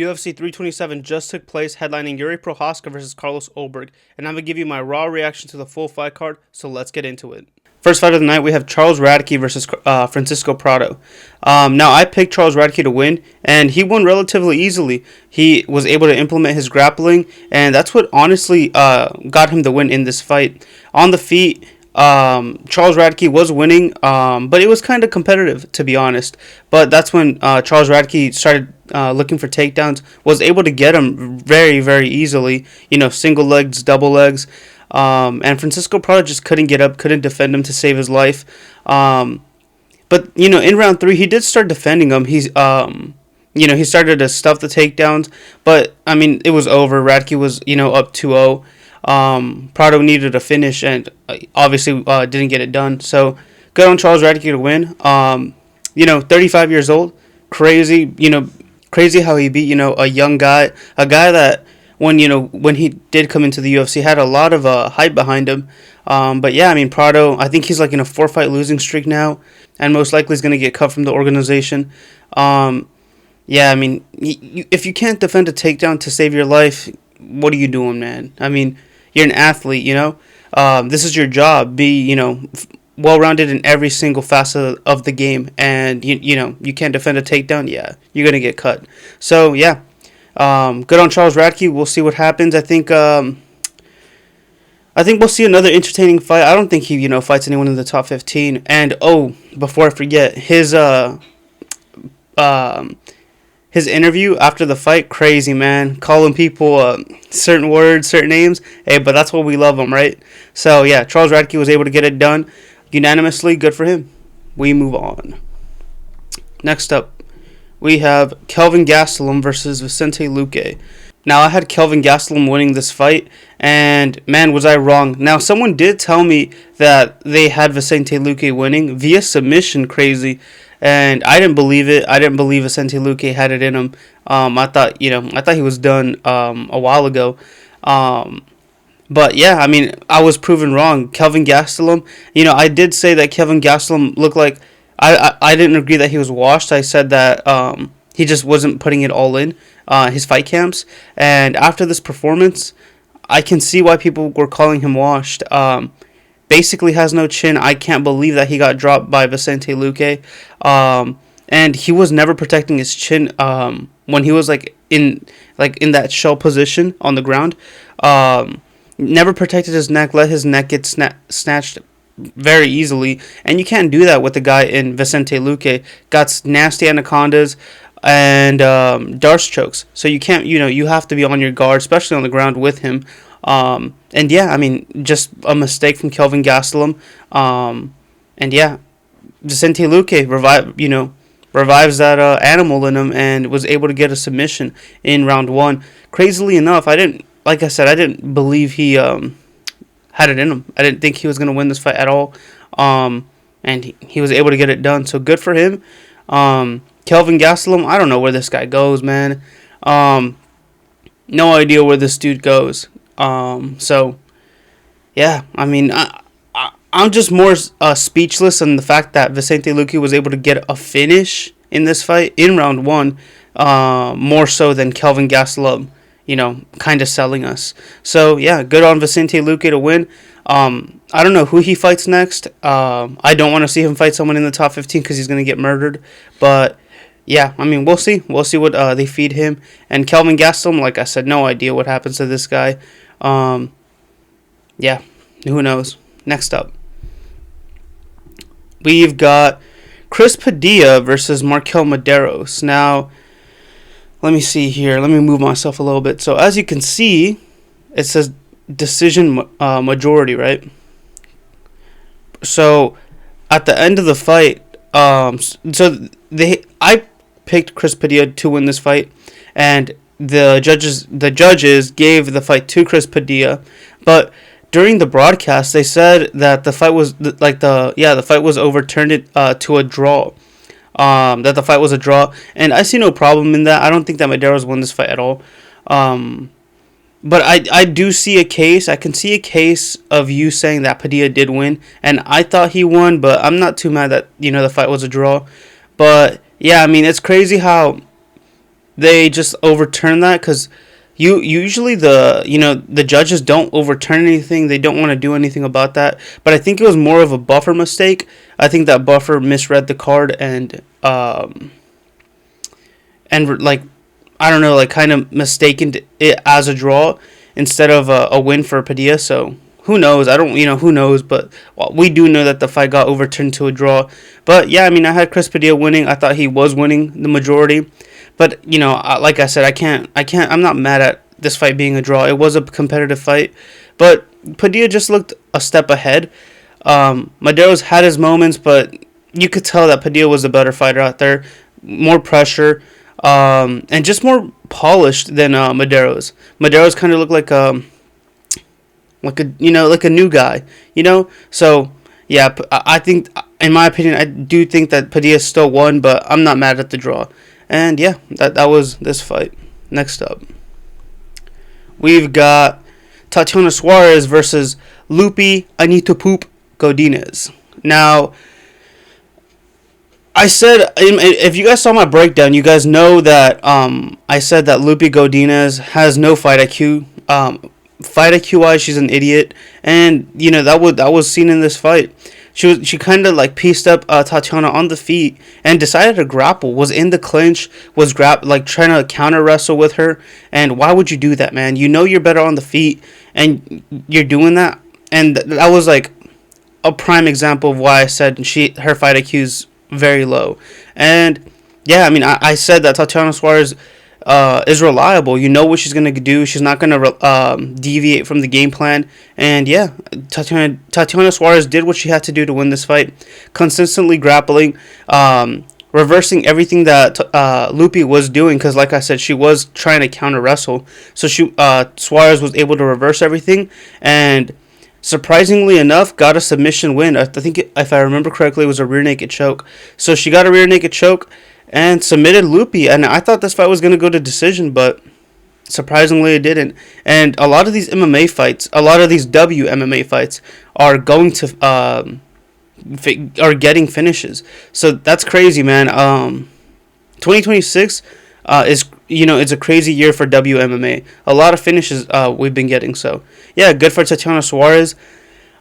UFC 327 just took place, headlining jiriprochazka versus carlosulberg, and I'm going to give you my raw reaction to the full fight card, so let's get into it. First fight of the night, we have Charles Radtke versus Francisco Prado. Now, I picked Charles Radtke to win, and he won relatively easily. He was able to implement his grappling, and that's what honestly got him the win in this fight. On the feet, Charles Radtke was winning, but it was kind of competitive, to be honest. But that's when Charles Radtke started looking for takedowns, was able to get him very, very easily. Single legs, double legs. And Francisco Prado just couldn't get up, couldn't defend him to save his life. But in round 3, he did start defending him. He started to stuff the takedowns, but it was over. Radtke was up 2-0. Prado needed a finish and obviously didn't get it done. So good on Charles Radtke to win. 35 years old, crazy. Crazy how he beat a young guy, a guy that when he did come into the UFC had a lot of hype behind him. But yeah, Prado, I think he's like in a 4-fight losing streak now, and most likely is going to get cut from the organization. If you can't defend a takedown to save your life, what are you doing, man? You're an athlete, this is your job. Be, well-rounded in every single facet of the game, and you can't defend a takedown, yeah, you're going to get cut. So yeah, good on Charles Radtke. We'll see what happens. I think we'll see another entertaining fight. I don't think he fights anyone in the top 15. And before I forget, his interview after the fight, crazy, man. Calling people certain words, certain names. Hey, but that's what we love him, right? So yeah, Charles Radtke was able to get it done unanimously. Good for him. We move on. Next up, we have Kelvin Gastelum versus Vicente Luque. Now, I had Kelvin Gastelum winning this fight, and man, was I wrong. Now, someone did tell me that they had Vicente Luque winning via submission, crazy, and I didn't believe it. I didn't believe Vicente Luque had it in him. I thought he was done a while ago. But yeah, I was proven wrong. Kelvin Gastelum, I did say that Kelvin Gastelum looked like, I didn't agree that he was washed. I said that he just wasn't putting it all in his fight camps. And after this performance, I can see why people were calling him washed. Basically has no chin. I can't believe that he got dropped by Vicente Luque. And he was never protecting his chin when he was in that shell position on the ground. Never protected his neck, let his neck get snatched very easily, and you can't do that with the guy in Vicente Luque. Got nasty anacondas and Darce chokes, so you can't, you have to be on your guard, especially on the ground with him. And yeah, just a mistake from Kelvin Gastelum. And yeah, Vicente Luque revives that animal in him and was able to get a submission in round 1. Crazily enough, I didn't believe he had it in him. I didn't think he was going to win this fight at all. And he was able to get it done. So good for him. Kelvin Gastelum, I don't know where this guy goes, man. No idea where this dude goes. So, yeah, I'm just more speechless on the fact that Vicente Luque was able to get a finish in this fight in round 1, more so than Kelvin Gastelum, kind of selling us. So, yeah, good on Vicente Luque to win. I don't know who he fights next. I don't want to see him fight someone in the top 15 because he's going to get murdered. But, yeah, we'll see. We'll see what they feed him. And Kelvin Gastelum, like I said, no idea what happens to this guy. Yeah, who knows. Next up, we've got Chris Padilla versus Markel Medeiros. Now, let me see here. Let me move myself a little bit. So, as you can see, it says decision majority, right? So, at the end of the fight, I picked Chris Padilla to win this fight, and the judges gave the fight to Chris Padilla, but during the broadcast they said that the fight was the fight was overturned to a draw. That the fight was a draw, and I see no problem in that. I don't think that Medeiros won this fight at all. But I do see a case. I can see a case of you saying that Padilla did win, and I thought he won, but I'm not too mad that the fight was a draw. But yeah, it's crazy how they just overturned that because usually the judges don't overturn anything. They don't want to do anything about that. But I think it was more of a buffer mistake. I think that buffer misread the card and like I don't know, like kind of mistaken it as a draw instead of a win for Padilla. So who knows? I don't, who knows? But we do know that the fight got overturned to a draw. But yeah, I mean, I had Chris Padilla winning. I thought he was winning the majority. But like I said, I'm not mad at this fight being a draw. It was a competitive fight, but Padilla just looked a step ahead. Madero's had his moments, but you could tell that Padilla was a better fighter out there, more pressure, and just more polished than Madero's. Madero's kind of looked like a new guy, So yeah, I think, in my opinion, I do think that Padilla still won, but I'm not mad at the draw. And yeah, that was this fight. Next up, we've got Tatiana Suarez versus Lupi Anitopoop Godinez. Now, I said, if you guys saw my breakdown, you guys know that I said that Lupi Godinez has no fight IQ. Fight IQ wise, she's an idiot, and that was seen in this fight. She kind of like pieced up Tatiana on the feet and decided to grapple. Was in the clinch, was trying to counter wrestle with her. And why would you do that, man? You know you're better on the feet, and you're doing that. And that was like a prime example of why I said her fight IQ is very low. And yeah, I mean, I said that Tatiana Suarez is reliable. You know what she's going to do. She's not going to deviate from the game plan. And yeah, Tatiana Suarez did what she had to do to win this fight. Consistently grappling, reversing everything that Lupi was doing. Because like I said, she was trying to counter wrestle. So Suarez was able to reverse everything. And surprisingly enough, got a submission win. I think, if I remember correctly, it was a rear naked choke. So she got a rear naked choke and submitted Lupi. And I thought this fight was going to go to decision, but surprisingly it didn't. And a lot of these MMA fights, a lot of these WMMA fights are going to are getting finishes. So that's crazy, man. 2026 is it's a crazy year for WMMA. A lot of finishes we've been getting. So yeah, good for Tatiana Suarez.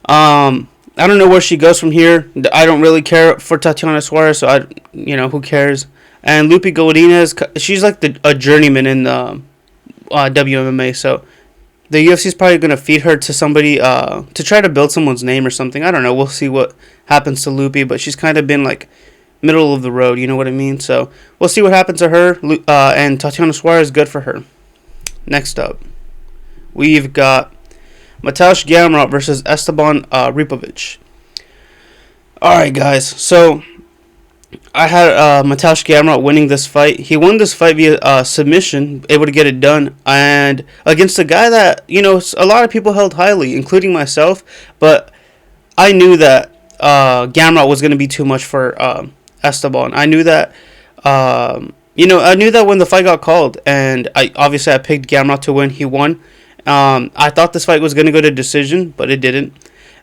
I don't know where she goes from here. I don't really care for Tatiana Suarez, so who cares? And Lupi Godinez, she's like a journeyman in the WMMA, so the UFC is probably going to feed her to somebody to try to build someone's name or something. I don't know. We'll see what happens to Lupi, but she's kind of been like middle of the road, you know what I mean? So we'll see what happens to her. And Tatiana Suarez, good for her. Next up, we've got Mateusz Gamrot versus Esteban Ripovic. Alright, guys. So I had Mateusz Gamrot winning this fight. He won this fight via submission, able to get it done, and against a guy that a lot of people held highly, including myself. But I knew that Gamrot was going to be too much for Esteban. I knew that. I knew that when the fight got called, and I picked Gamrot to win. He won. I thought this fight was going to go to decision, but it didn't.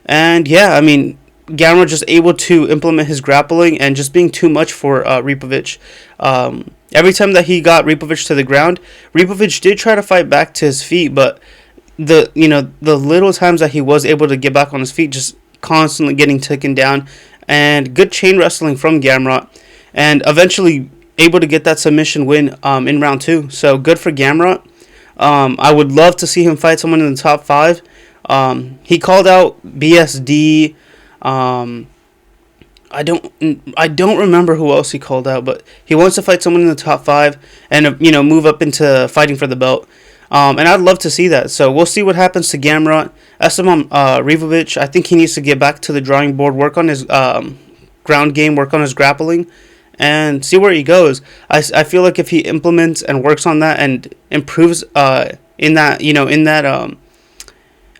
And yeah, I mean, Gamrot just able to implement his grappling and just being too much for Ripovic. Every time that he got Ripovic to the ground, Ripovic did try to fight back to his feet, but the little times that he was able to get back on his feet, just constantly getting taken down. And good chain wrestling from Gamrot, and eventually able to get that submission win in round 2. So good for Gamrot. I would love to see him fight someone in the top 5. He called out BSD. I don't remember who else he called out, but he wants to fight someone in the top 5 and move up into fighting for the belt. And I'd love to see that. So we'll see what happens to Gamrot. Esteban Ripovic, I think he needs to get back to the drawing board, work on his ground game, work on his grappling, and see where he goes. I feel like if he implements and works on that and improves in that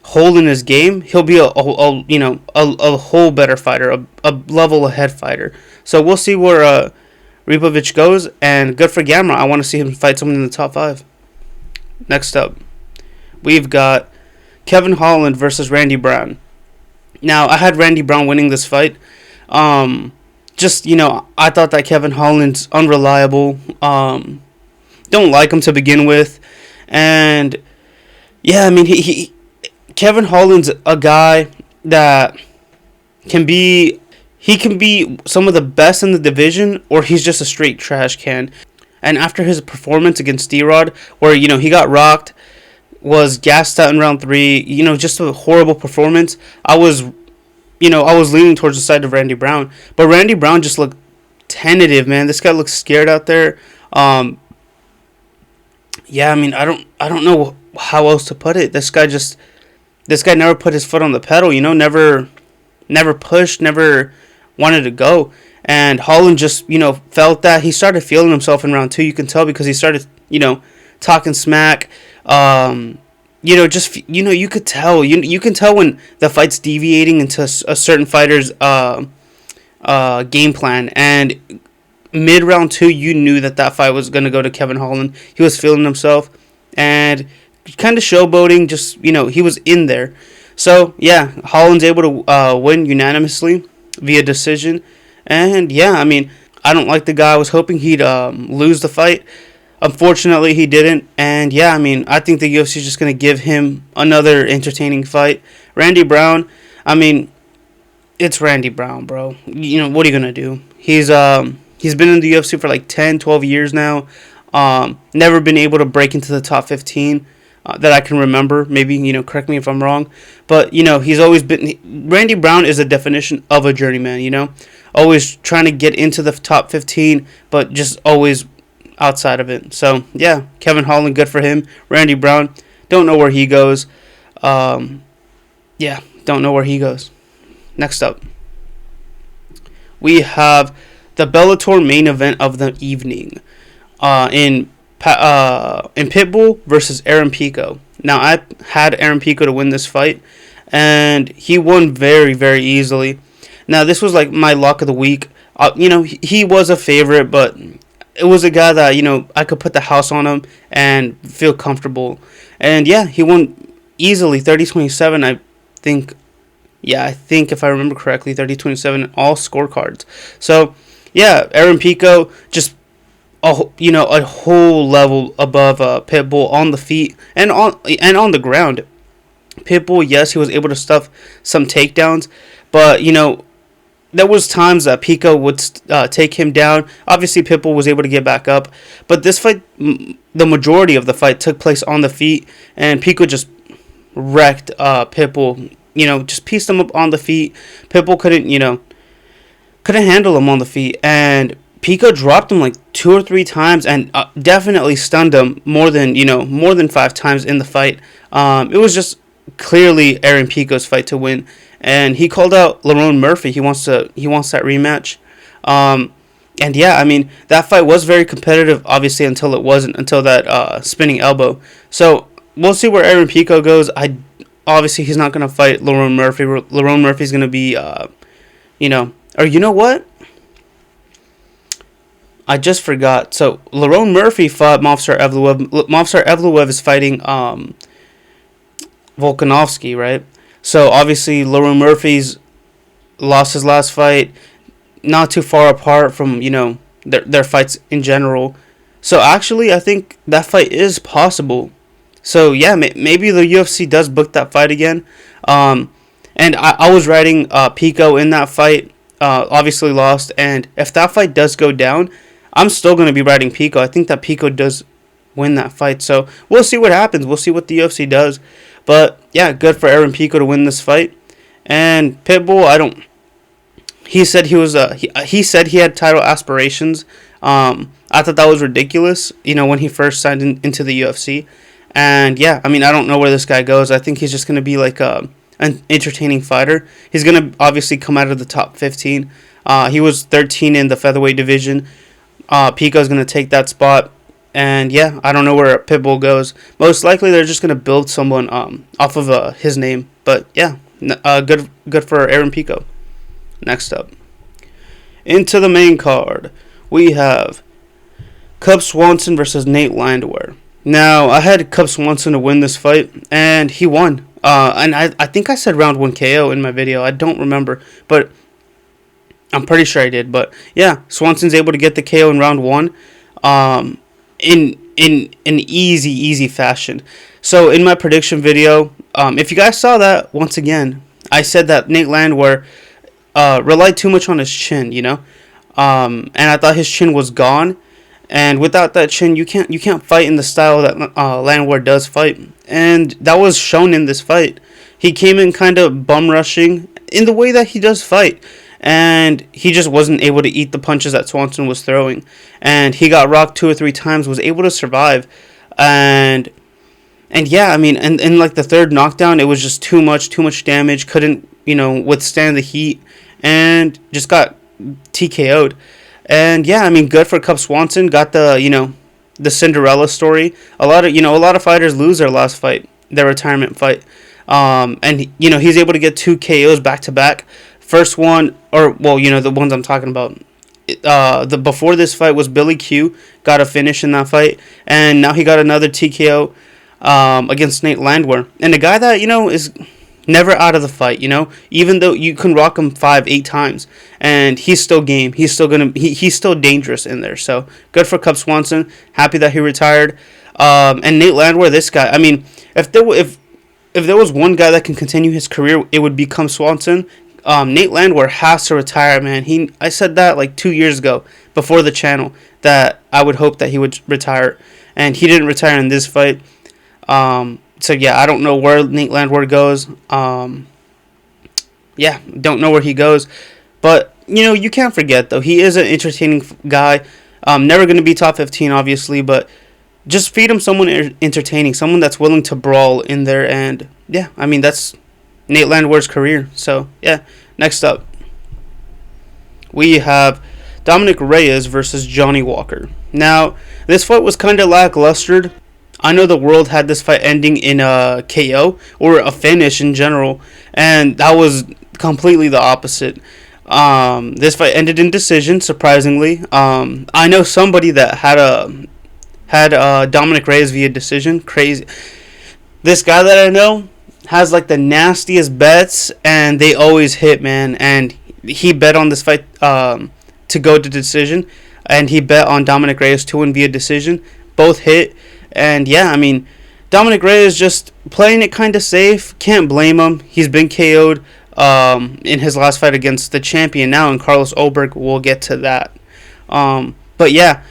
hole in his game, he'll be a whole better fighter, a level ahead fighter. So we'll see where Ripovic goes, and good for Gamrot. I want to see him fight someone in the top 5. Next up, we've got Kevin Holland versus Randy Brown. Now, I had Randy Brown winning this fight. I thought that Kevin Holland's unreliable. don't like him to begin with. And yeah, I mean, Kevin Holland's a guy that can be he can be some of the best in the division, or he's just a straight trash can. And after his performance against D-Rod, where he got rocked, was gassed out in round 3, just a horrible performance. I was leaning towards the side of Randy Brown, but Randy Brown just looked tentative, man. This guy looks scared out there. Yeah, I mean, I don't know how else to put it. This guy never put his foot on the pedal, never pushed, never wanted to go. And Holland just, felt that. He started feeling himself in round 2. You can tell because he started, talking smack. You could tell. You can tell when the fight's deviating into a certain fighter's game plan. And mid round 2, you knew that fight was going to go to Kevin Holland. He was feeling himself and kind of showboating. Just, he was in there. So, yeah, Holland's able to win unanimously via decision. And, yeah, I mean, I don't like the guy. I was hoping he'd lose the fight. Unfortunately, he didn't. And, yeah, I mean, I think the UFC is just going to give him another entertaining fight. Randy Brown, I mean, it's Randy Brown, bro. What are you going to do? He's been in the UFC for like 10, 12 years now. Never been able to break into the top 15 that I can remember. Maybe, correct me if I'm wrong. But, he's always been... Randy Brown is a definition of a journeyman, Always trying to get into the top 15, but just always outside of it. So, yeah, Kevin Holland, good for him. Randy Brown, don't know where he goes. Don't know where he goes. Next up, we have the Bellator main event of the evening in Pitbull versus Aaron Pico. Now, I had Aaron Pico to win this fight, and he won very, very easily. Now, this was like my lock of the week. He was a favorite, but it was a guy that, I could put the house on him and feel comfortable. And, yeah, he won easily, 30-27, I think. Yeah, I think if I remember correctly, 30-27 in all scorecards. So, yeah, Aaron Pico just, a whole level above Pitbull on the feet and on the ground. Pitbull, yes, he was able to stuff some takedowns, but, there was times that Pico would take him down. Obviously, Pitbull was able to get back up. But this fight, the majority of the fight took place on the feet. And Pico just wrecked Pitbull. Just pieced him up on the feet. Pitbull couldn't handle him on the feet. And Pico dropped him like 2 or 3 times and definitely stunned him more than 5 times in the fight. It was just clearly Aaron Pico's fight to win. And he called out Lerone Murphy. He wants that rematch. And yeah, I mean, that fight was very competitive, obviously, until it wasn't, until that spinning elbow. So we'll see where Aaron Pico goes. Obviously, he's not going to fight Lerone Murphy. Lerone Murphy's going to be, or you know what? I just forgot. So Lerone Murphy fought Movsar Evloev. Movsar Evloev is fighting Volkanovski, right? So, obviously, Lerone Murphy's lost his last fight, not too far apart from, their fights in general. So, actually, I think that fight is possible. So, yeah, maybe the UFC does book that fight again. And I was riding Pico in that fight, obviously lost. And if that fight does go down, I'm still going to be riding Pico. I think that Pico does win that fight. So, we'll see what happens. We'll see what the UFC does. But, yeah, good for Aaron Pico to win this fight. And Pitbull, he said he said he had title aspirations. I thought that was ridiculous, when he first signed into the UFC. And, yeah, I mean, I don't know where this guy goes. I think he's just going to be like an entertaining fighter. He's going to obviously come out of the top 15. He was 13 in the featherweight division. Pico's going to take that spot. And, yeah, I don't know where Pitbull goes. Most likely they're just going to build someone off of his name. But, yeah, good for Aaron Pico. Next up. Into the main card, we have cubswanson versus Nate Landwehr. Now, I had cubswanson to win this fight, and he won. And I think I said round 1 KO in my video. I don't remember, but I'm pretty sure I did. But, yeah, Swanson's able to get the KO in round 1. In in an easy fashion. So in my prediction video, if you guys saw that, once again, I said that Nate Landwehr relied too much on his chin, and I thought his chin was gone. And without that chin, you can't fight in the style that Landwehr does fight, and that was shown in this fight. He came in kind of bum rushing in the way that he does fight, and he just wasn't able to eat the punches that Swanson was throwing, and he got rocked 2 or 3 times, was able to survive, and yeah, I mean, and in like the third knockdown, it was just too much damage, couldn't withstand the heat, and just got TKO'd. And yeah, I mean, good for cubswanson. Got the Cinderella story. A lot of fighters lose their last fight, their retirement fight. And he's able to get 2 KOs back to back. First one, the ones I'm talking about. The before this fight was Billy Q, got a finish in that fight, and now he got another TKO against Nate Landwehr, and a guy that is never out of the fight, even though you can rock him 5-8 times, and he's still game. He's still he's still dangerous in there. So good for cubswanson. Happy that he retired. And Nate Landwehr, this guy. I mean, if there was one guy that can continue his career, it would be cubswanson. Nate Landwehr has to retire, man. I said that like 2 years ago before the channel that I would hope that he would retire, and he didn't retire in this fight. So yeah, I don't know where Nate Landwehr goes. Don't know where he goes, but you can't forget though, he is an entertaining guy. Never going to be top 15, obviously, but just feed him someone entertaining, someone that's willing to brawl in there, and yeah, I mean that's Nate Landwehr's career. So yeah, next up we have Dominic Reyes versus Johnny Walker. Now this fight was kind of lackluster. I know the world had this fight ending in a KO or a finish in general, and that was completely the opposite. This fight ended in decision, surprisingly. I know somebody that had Dominic Reyes via decision. Crazy. This guy that I know has like the nastiest bets, and they always hit, man. And he bet on this fight to go to decision, and he bet on Dominic Reyes to win via decision. Both hit. And yeah, I mean, Dominic Reyes just playing it kind of safe. Can't blame him. He's been KO'd in his last fight against the champion now, and carlosulberg. We'll get to that. But yeah,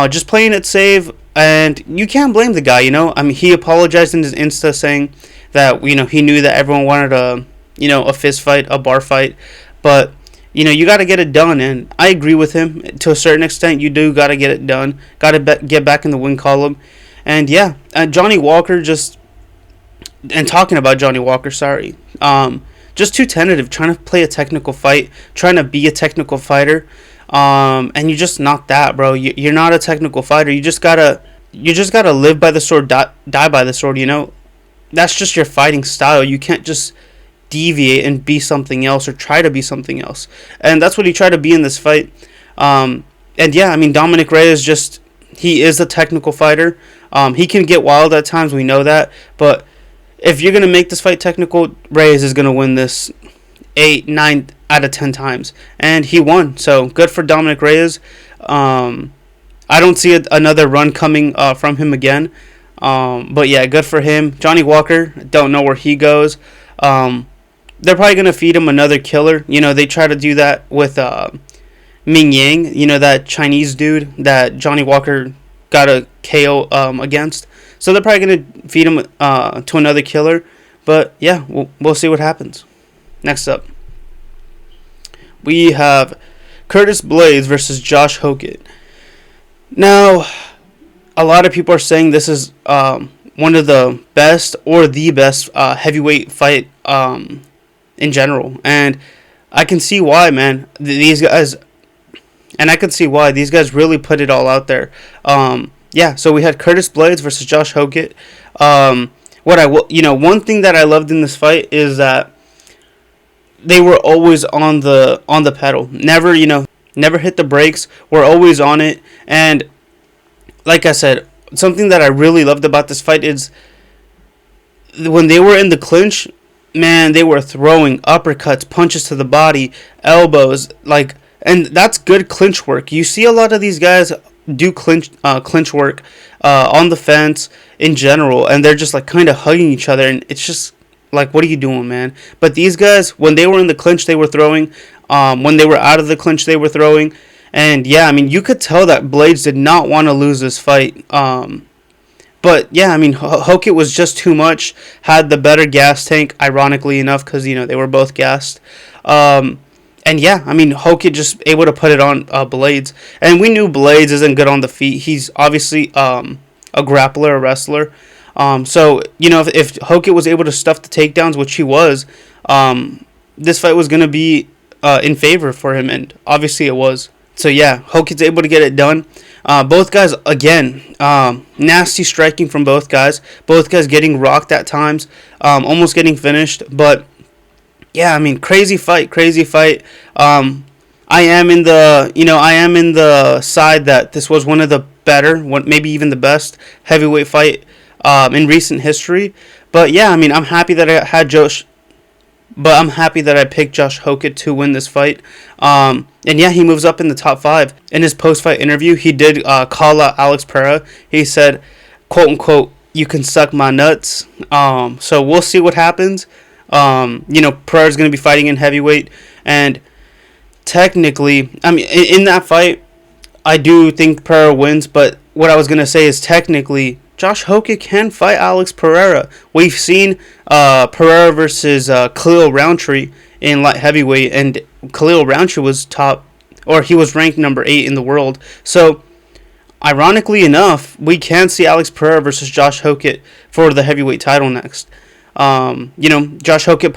just playing it safe, and you can't blame the guy. I mean, he apologized in his Insta saying that he knew that everyone wanted a fist fight, a bar fight, but you got to get it done, and I agree with him to a certain extent. You do got to get it done. Got to get back in the win column. And yeah, Johnny Walker talking about Johnny Walker, sorry, just too tentative, trying to play a technical fight, trying to be a technical fighter, and you're just not that, bro. You're not a technical fighter. You just gotta live by the sword, die by the sword. That's just your fighting style. You can't just deviate and be something else or try to be something else, and that's what he tried to be in this fight. And yeah, I mean, Dominic Reyes he is a technical fighter. He can get wild at times, we know that. But if you're going to make this fight technical, Reyes is going to win this 8, 9 out of 10 times. And he won. So good for Dominic Reyes. I don't see another run coming from him again. But yeah, good for him. Johnny Walker, don't know where he goes. They're probably going to feed him another killer. They try to do that with Ming Yang, that Chinese dude that Johnny Walker got a KO against. So they're probably going to feed him to another killer. But yeah, we'll see what happens. Next up, we have Curtis Blaydes versus Josh Hokett. Now, a lot of people are saying this is one of the best or the best heavyweight fight in general. And I can see why, man. These guys... And I can see why. These guys really put it all out there. Yeah, so we had Curtis Blaydes versus Josh Hokett. One thing that I loved in this fight is that they were always on the pedal. Never hit the brakes. We're always on it. And like I said, something that I really loved about this fight is when they were in the clinch, man, they were throwing uppercuts, punches to the body, elbows, and that's good clinch work. You see a lot of these guys do clinch work on the fence in general, and they're just like kind of hugging each other, and it's just like, what are you doing, man? But these guys, when they were in the clinch, they were throwing. When they were out of the clinch, they were throwing. And yeah, I mean, you could tell that Blades did not want to lose this fight. But yeah, I mean, Hokit was just too much. Had the better gas tank, ironically enough, because they were both gassed. And yeah, I mean, Hokit just able to put it on Blades. And we knew Blades isn't good on the feet. He's obviously a grappler, a wrestler. So if Hokit was able to stuff the takedowns, which he was, this fight was gonna be in favor for him, and obviously it was. So yeah, Hokit's able to get it done. Both guys, again, nasty striking from both guys. Both guys getting rocked at times, almost getting finished. But yeah, I mean, crazy fight. I am in the side that this was one of the better, maybe even the best heavyweight fight in recent history. But yeah, I mean, I'm happy that I had Josh. But I'm happy that I picked Josh Hokit to win this fight. And yeah, he moves up in the top 5. In his post-fight interview, he did call out Alex Pereira. He said, quote unquote, "You can suck my nuts." So we'll see what happens. Pereira's going to be fighting in heavyweight. And technically, I mean, in that fight, I do think Pereira wins. But what I was going to say is technically, Josh Hokit can fight Alex Pereira. We've seen Pereira versus Khalil Roundtree in light heavyweight, and Khalil Roundtree was he was ranked number 8 in the world. So, ironically enough, we can see Alex Pereira versus Josh Hokit for the heavyweight title next. Josh Hokit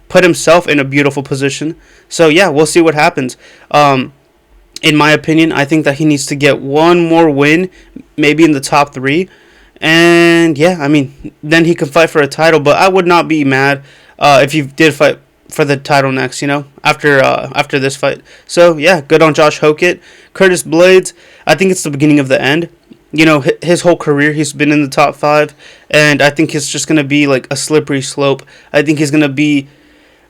put himself in a beautiful position. So yeah, we'll see what happens. In my opinion, I think that he needs to get one more win, maybe in the top 3. And yeah, I mean, then he can fight for a title. But I would not be mad if he did fight for the title next, after this fight. So yeah, good on Josh Hokit. Curtis Blades, I think it's the beginning of the end. His whole career, he's been in the top 5. And I think it's just going to be like a slippery slope. I think he's going to be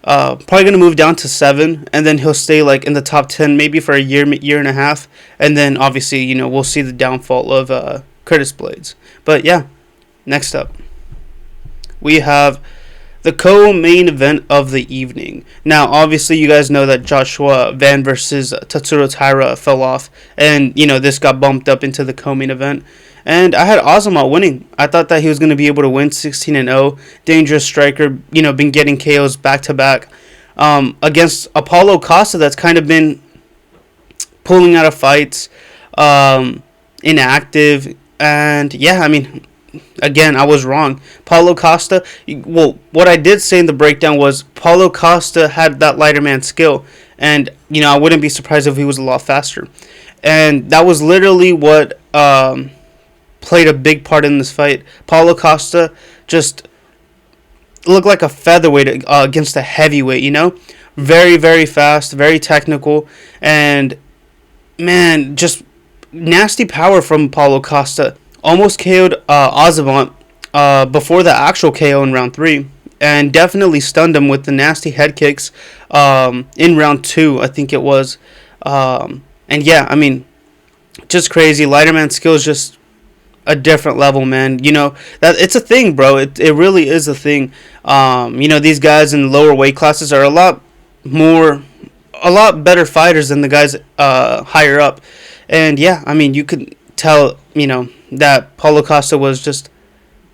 probably going to move down to 7, and then he'll stay like in the top 10 maybe for a year and a half, and then obviously we'll see the downfall of Curtis Blades. But yeah, next up we have the co-main event of the evening. Now obviously you guys know that Joshua Van versus Tatsuro Taira fell off, and this got bumped up into the co-main event. And I had Azamat winning. I thought that he was going to be able to win 16-0. Dangerous striker, been getting KOs back-to-back. Against paulocosta, that's kind of been pulling out of fights, inactive. And yeah, I mean, again, I was wrong. Paulocosta, well, what I did say in the breakdown was paulocosta had that lighter man skill. And, I wouldn't be surprised if he was a lot faster. And that was literally what played a big part in this fight. Paulocosta just looked like a featherweight against a heavyweight, Very, very fast, very technical, and, man, just nasty power from Paulocosta. Almost KO'd Azamat before the actual KO in round 3, and definitely stunned him with the nasty head kicks in round 2, I think it was. And yeah, I mean, just crazy. Lighter man skills just a different level, man. That it's a thing, bro. It really is a thing. These guys in lower weight classes are a lot better fighters than the guys higher up. And yeah, I mean, you could tell, that Paulocosta was just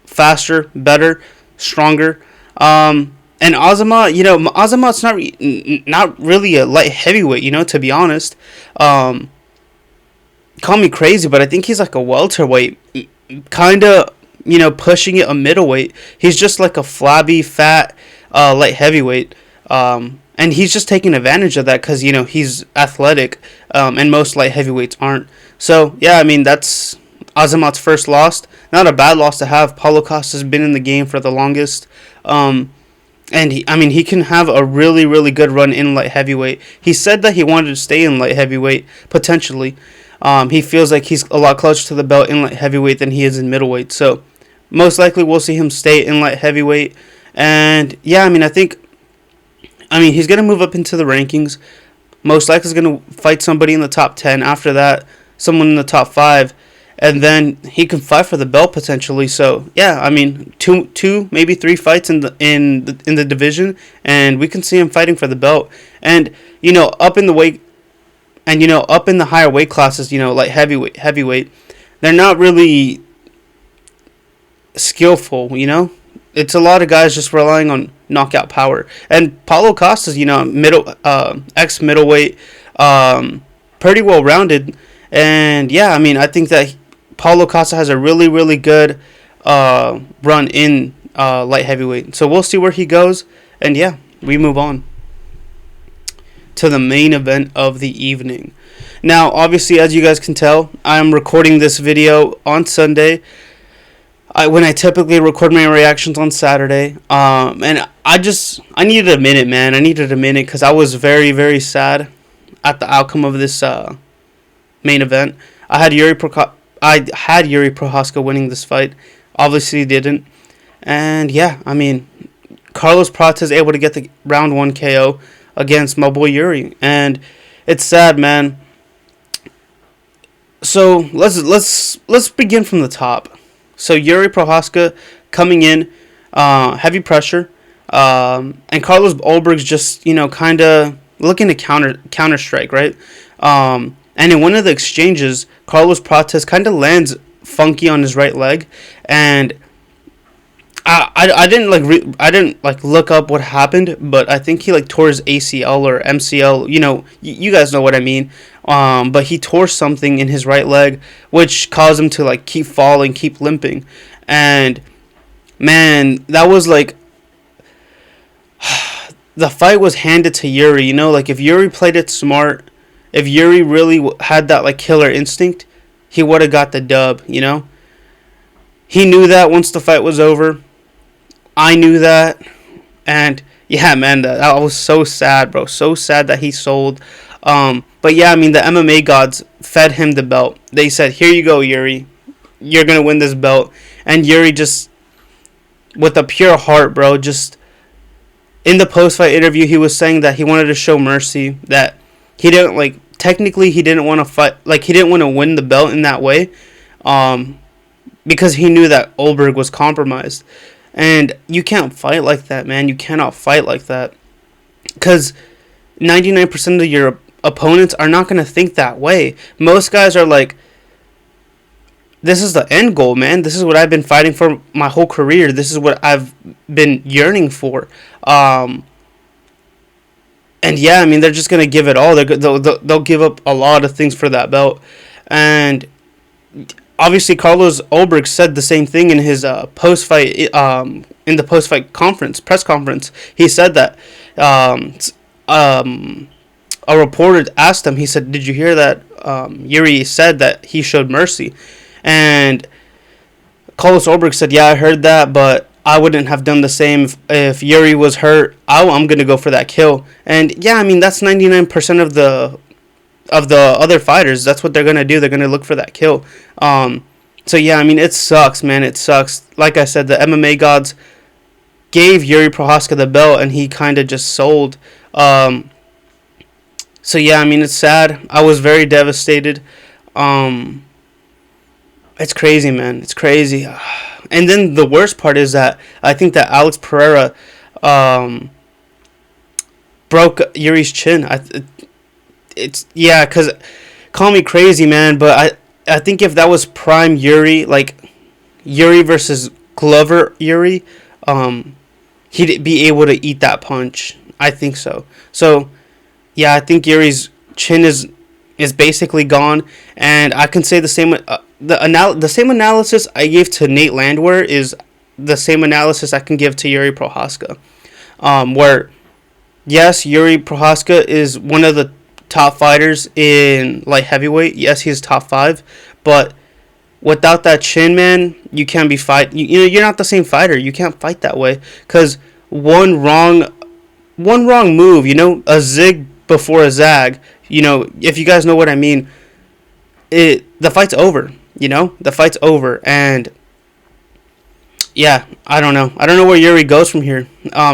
faster, better, stronger. And Azamat, Azamat's not really a light heavyweight, to be honest. Call me crazy, but I think he's like a welterweight, kind of, pushing it a middleweight. He's just like a flabby, fat, light heavyweight, and he's just taking advantage of that because he's athletic, and most light heavyweights aren't. So yeah, I mean, that's Azamat's first loss. Not a bad loss to have. Paulocosta's been in the game for the longest, and he can have a really, really good run in light heavyweight. He said that he wanted to stay in light heavyweight potentially. He feels like he's a lot closer to the belt in light heavyweight than he is in middleweight. So, most likely we'll see him stay in light heavyweight. And, yeah, I mean, he's going to move up into the rankings. Most likely he's going to fight somebody in the top 10. After that, someone in the top 5, and then he can fight for the belt potentially. So yeah, I mean, two maybe 3 fights in the division, and we can see him fighting for the belt. And up in the weight, and up in the higher weight classes, like heavyweight, they're not really skillful. It's a lot of guys just relying on knockout power. And Paulo Costa's, ex middleweight, pretty well rounded. And yeah, I mean, I think that Paulo Costa has a really, really good run in light heavyweight. So we'll see where he goes. And yeah, we move on to the main event of the evening. Now, obviously, as you guys can tell, I'm recording this video on Sunday. When I typically record my reactions on Saturday. And I needed a minute, man. I needed a minute because I was very, very sad at the outcome of this main event. I had Jiri Prochazka winning this fight. Obviously didn't. And yeah, I mean, Carlos Prates able to get the round 1 KO against my boy Jiri. And it's sad, man. So let's begin from the top. So Jiri Prochazka coming in, heavy pressure, and Carlos Ulberg's just kind of looking to counter strike, right? And in one of the exchanges, Carlos Prates kind of lands funky on his right leg, and I didn't look up what happened, but I think he tore his ACL or MCL. You guys know what I mean. But he tore something in his right leg, which caused him to keep falling, keep limping, and man, that was the fight was handed to Jiri. If Jiri played it smart, if Jiri really had that killer instinct, he would have got the dub. He knew that once the fight was over. I knew that, and yeah, man, that was so sad, bro. So sad that he sold. But yeah, I mean, the MMA gods fed him the belt. They said, "Here you go, Jiri. You're gonna win this belt." And Jiri just, with a pure heart, bro, just in the post-fight interview, he was saying that he wanted to show mercy. That he didn't technically he didn't want to fight. He didn't want to win the belt in that way, because he knew that Ulberg was compromised. And you can't fight like that, man. You cannot fight like that, because 99% of your opponents are not going to think that way. Most guys are this is the end goal, man. This is what I've been fighting for my whole career. This is what I've been yearning for. And yeah, I mean, they're just going to give it all. They'll give up a lot of things for that belt. And obviously, Carlos Ulberg said the same thing in his post-fight, in the post-fight press conference. He said that a reporter asked him, he said, "Did you hear that Jiri said that he showed mercy?" And Carlos Ulberg said, "Yeah, I heard that, but I wouldn't have done the same if Jiri was hurt. I'm going to go for that kill." And yeah, I mean, that's 99% of the other fighters. That's what they're going to do. They're going to look for that kill. So yeah, I mean, it sucks, man. It sucks. Like I said, the MMA gods gave Jiri Prochazka the belt, and he kind of just sold. So yeah, I mean, it's sad. I was very devastated. It's crazy, man. It's crazy. And then the worst part is that I think that Alex Pereira broke Yuri's chin. Because call me crazy, man, but I think if that was prime Jiri, Jiri versus Glover Jiri, he'd be able to eat that punch. I think so. So yeah, I think Yuri's chin is basically gone, and I can say the same. The same analysis I gave to Nate Landwehr is the same analysis I can give to Jiri Prochazka. Where yes, Jiri Prochazka is one of the top fighters in light heavyweight. Yes, he's top 5, but without that chin, man, you can't be you're not the same fighter. You can't fight that way, because one wrong move, a zig before a zag, if you guys know what I mean, the fight's over. The fight's over, and yeah, I don't know where Jiri goes from here.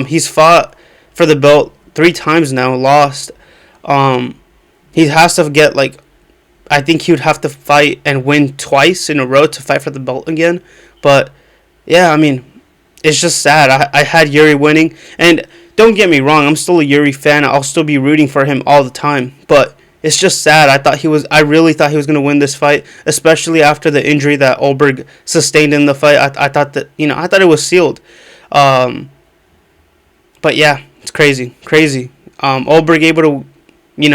He's fought for the belt 3 times now, lost. He has to get I think he would have to fight and win twice in a row to fight for the belt again. But yeah, I mean, it's just sad. I had Yuri winning, and don't get me wrong, I'm still a Yuri fan. I'll still be rooting for him all the time. But it's just sad. I really thought he was gonna win this fight, especially after the injury that Ulberg sustained in the fight. I thought that I thought it was sealed. Um, but yeah, it's crazy. Ulberg able to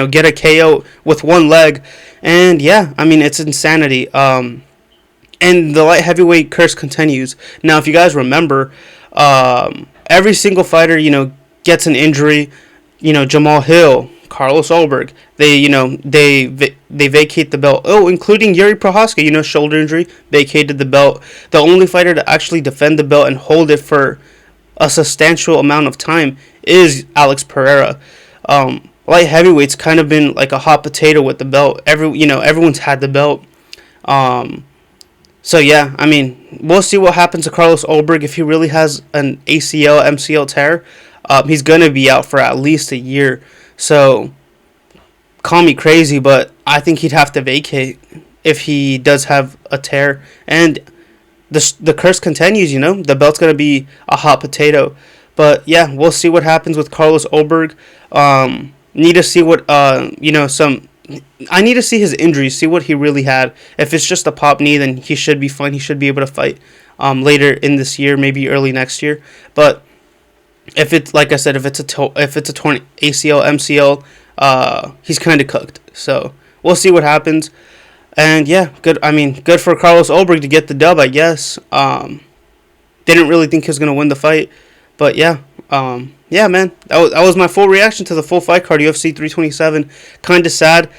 get a KO with one leg, and yeah, I mean it's insanity. And the light heavyweight curse continues. Now, if you guys remember, every single fighter, gets an injury. Jamal Hill, Carlos Ulberg, they vacate the belt. Oh, including jiriprochazka, shoulder injury, vacated the belt. The only fighter to actually defend the belt and hold it for a substantial amount of time is Alex Pereira. Light heavyweight's kind of been like a hot potato with the belt. Everyone's had the belt. So yeah, I mean, we'll see what happens to Carlos Ulberg. If he really has an ACL, MCL tear, he's gonna be out for at least a year. So call me crazy, but I think he'd have to vacate if he does have a tear. And the curse continues. The belt's gonna be a hot potato. But yeah, we'll see what happens with Carlos Ulberg. Need to see what I need to see his injuries, see what he really had. If it's just a pop knee, then he should be fine. He should be able to fight later in this year, maybe early next year. But if it's like I said, if it's a torn ACL, MCL, he's kind of cooked. So we'll see what happens. And yeah, good. I mean, good for Carlos Ulberg to get the dub, I guess. Didn't really think he was gonna win the fight, but yeah. Yeah, man, that was my full reaction to the full fight card, UFC 327. Kind of sad.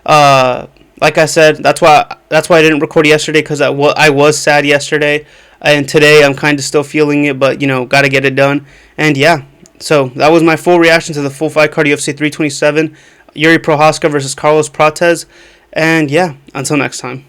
Like I said, that's why I didn't record yesterday, because I was sad yesterday, and today I'm kind of still feeling it, but got to get it done. And yeah, so that was my full reaction to the full fight card, UFC 327, Jiri Prochazka versus Carlos Prates. And yeah, until next time.